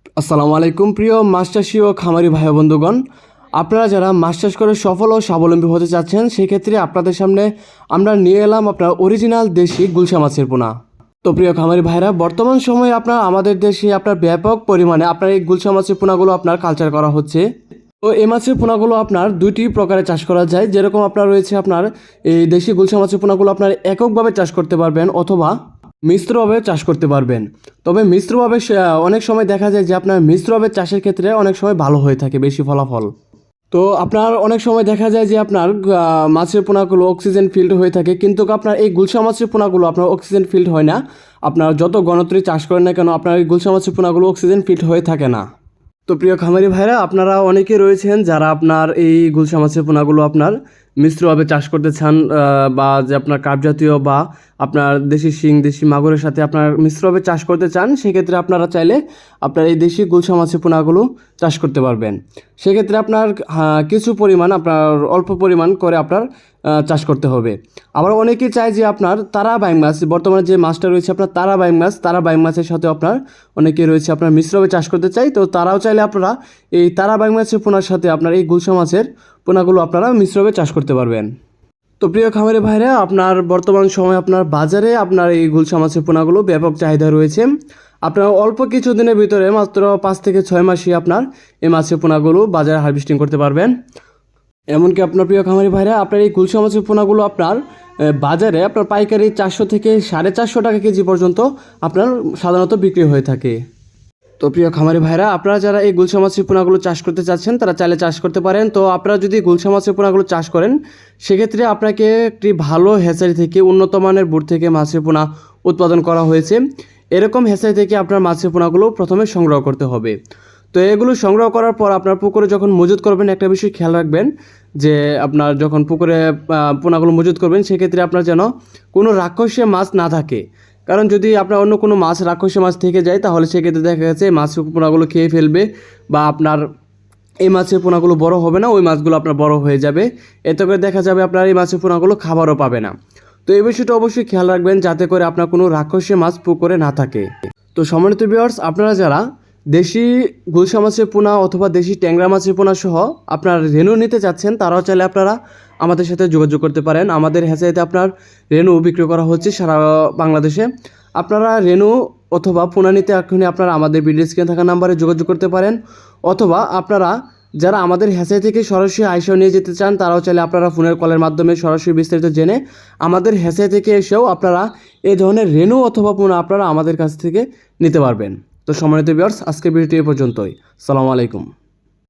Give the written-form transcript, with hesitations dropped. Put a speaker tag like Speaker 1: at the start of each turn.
Speaker 1: আসসালামু আলাইকুম প্রিয় মাছ চাষী ও খামারি ভাই বন্ধুগণ, আপনারা যারা মাছ চাষ করে সফল ও স্বাবলম্বী হতে চাচ্ছেন সেক্ষেত্রে আপনাদের সামনে আমরা নিয়ে এলাম আপনার অরিজিনাল দেশি গুলশা মাছের পোনা। তো প্রিয় খামারি ভাইরা, বর্তমান সময়ে আপনার আমাদের দেশে আপনার ব্যাপক পরিমাণে আপনার এই গুলশা মাছের পোনাগুলো আপনার কালচার করা হচ্ছে। তো এই মাছের পোনাগুলো আপনার দুইটি প্রকারে চাষ করা যায়। যেরকম আপনার রয়েছে আপনার এই দেশি গুলশা মাছের পোনাগুলো আপনার এককভাবে চাষ করতে পারবেন অথবা মিশ্রভাবে চাষ করতে পারবেন। তবে মিশ্রভাবে অনেক সময় দেখা যায় যে আপনার মিশ্রভাবে চাষের ক্ষেত্রে অনেক সময় ভালো হয়ে থাকে, বেশি ফলাফল। তো আপনার অনেক সময় দেখা যায় যে আপনার মাছের পোনাগুলো অক্সিজেন ফিল্ড হয়ে থাকে, কিন্তু আপনার এই গুলশা মাছের পোনাগুলো আপনার অক্সিজেন ফিল্ড হয় না। আপনার যত গণত্রী চাষ করেন না কেন আপনার এই গুলশা মাছের পোনাগুলো অক্সিজেন ফিল্ড হয়ে থাকে না। তো প্রিয় খামারি ভাইরা, আপনারা অনেকে রয়েছেন যারা আপনার এই গুলশা মাছের পোনাগুলো আপনার মিশ্রভাবে চাষ করতে চান, বা যে আপনার কার্প জাতীয় বা আপনার দেশি শিং, দেশি মাগুরের সাথে আপনার মিশ্রভাবে চাষ করতে চান, সেক্ষেত্রে আপনারা চাইলে আপনার এই দেশি গুলশা মাছের পোনাগুলো চাষ করতে পারবেন। সেক্ষেত্রে আপনার কিছু পরিমাণ, আপনার অল্প পরিমাণ করে আপনার চাষ করতে হবে। আবার অনেকেই চায় যে আপনার তারা বাইং মাছ, বর্তমানে যে মাছটা রয়েছে আপনার তারা বাইং মাছের সাথে আপনার অনেকে রয়েছে আপনার মিশ্রভাবে চাষ করতে চাই। তো তারাও চাইলে আপনারা এই তারা বাইং মাছের পোনার সাথে আপনার এই গুলশা মাছের পোনাগুলো আপনারা মিশ্রভাবে চাষ করতে পারবেন। তো প্রিয় খামারি ভাইরা, আপনার বর্তমান সময়ে আপনার বাজারে আপনার এই গুলশা মাছের পোনাগুলো ব্যাপক চাহিদা রয়েছে। আপনার অল্প কিছু দিনের ভিতরে মাত্র 5 থেকে 6 মাসই আপনার এই মাছের পোনাগুলো বাজারে হারভেস্টিং করতে পারবেন। এমনকি আপনার প্রিয় খামারি ভাইরা, আপনার এই গুলশা মাছের পোনাগুলো আপনার বাজারে আপনার পাইকারি 400 থেকে 450 টাকা কেজি পর্যন্ত আপনার সাধারণত বিক্রি হয়ে থাকে। তো প্রিয় খামারি ভাইরা, আপনারা যারা এই গুলশা মাছের পোনাগুলো চাষ করতে চাচ্ছেন তারা চাইলে চাষ করতে পারেন। তো আপনারা যদি গুলশা মাছের পোনাগুলো চাষ করেন সেক্ষেত্রে আপনাকে একটি ভালো হ্যাচারি থেকে, উন্নত মানের বুট থেকে মাছের পোনা উৎপাদন করা হয়েছে, এরকম হ্যাচারি থেকে আপনার মাছের পোনাগুলো প্রথমে সংগ্রহ করতে হবে। তো এগুলো সংগ্রহ করার পর আপনার পুকুরে যখন মজুত করবেন একটা বিষয় খেয়াল রাখবেন যে আপনার যখন পুকুরে পোনাগুলো মজুত করবেন সেক্ষেত্রে আপনার যেন কোনো রাক্ষসীয় মাছ না থাকে। কারণ যদি আপনার অন্য কোনো মাছ, রাক্ষসীয় মাছ থেকে যায় তাহলে সেক্ষেত্রে দেখা গেছে মাছের পোনাগুলো খেয়ে ফেলবে, বা আপনার এই মাছের পোনাগুলো বড় হবে না, ওই মাছগুলো আপনার বড় হয়ে যাবে। এতে করে দেখা যাবে আপনার এই মাছের পোনাগুলো খাবারও পাবে না। তো এই বিষয়টা অবশ্যই খেয়াল রাখবেন যাতে করে আপনার কোনো রাক্ষসীয় মাছ পুকুরে না থাকে। তো সম্মানিত ভিউয়ার্স, আপনারা যারা দেশি গুলশা মাছের পোনা অথবা দেশি ট্যাংরা মাছের পোনা সহ আপনার রেনু নিতে চাচ্ছেন তারাও চাইলে আপনারা আমাদের সাথে যোগাযোগ করতে পারেন। আমাদের হ্যাচারিতে আপনার রেনু বিক্রি করা হচ্ছে সারা বাংলাদেশে। আপনারা রেনু অথবা পোনা নিতে এখনই আপনারা আমাদের ভিডিও স্ক্রিনে থাকা নাম্বারে যোগাযোগ করতে পারেন, অথবা আপনারা যারা আমাদের হ্যাচারি থেকে সরাসরি আইসাও নিয়ে যেতে চান তারাও চাইলে আপনারা ফোনের কলের মাধ্যমে সরাসরি বিস্তারিত জেনে আমাদের হ্যাচারি থেকে এসেও আপনারা এই ধরনের রেনু অথবা পোনা আপনারা আমাদের কাছ থেকে নিতে পারবেন। তো সম্মানিত ভিউয়ার্স, আজকের ভিডিওটি এ পর্যন্তই। আসসালামু আলাইকুম।